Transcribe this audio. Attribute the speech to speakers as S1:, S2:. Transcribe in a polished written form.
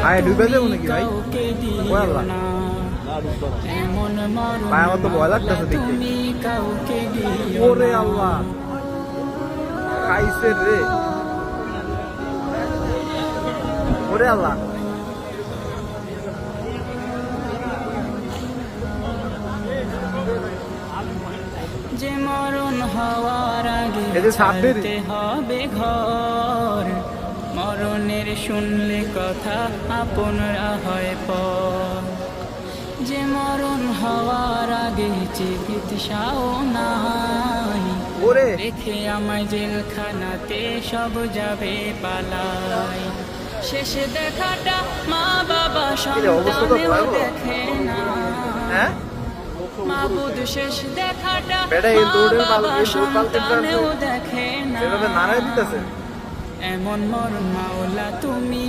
S1: ভাই ডুবে যাবো নাকি ভাই? ও আল্লাহ, ভাই আমার তো ভয় লাগতেছে দেখতে। ওরে আল্লাহ, খাইছে রে। ওরে আল্লাহ,
S2: যে মরণ হওয়ার আগে
S1: এই যে সাপ বেরি।
S2: ছাড়তে হবে ঘর, মরণের শুনলে কথা আপনরা হয় পর। যে মরণ হওয়ার আগে চিকিৎসাও নাই,
S1: ওরে
S2: রেখে আমায় জেলখানাতে সব যাবে পালাই। শেষে দেখাটা মা বাবা
S1: কিরে, অবস্থা তো
S2: সন্তানেও
S1: ভয়াবহ।
S2: দেখে না,
S1: হ্যাঁ,
S2: মাবুদ শেষ দেখাটা
S1: বেটা এই
S2: মা
S1: দৌড়ের
S2: বাবা
S1: এই দৌড় পাল্টে
S2: সন্তানেও দেখে না।
S1: সেভাবে নাড়াই দিতেছে।
S2: এমন মরণ মাওলা তুমি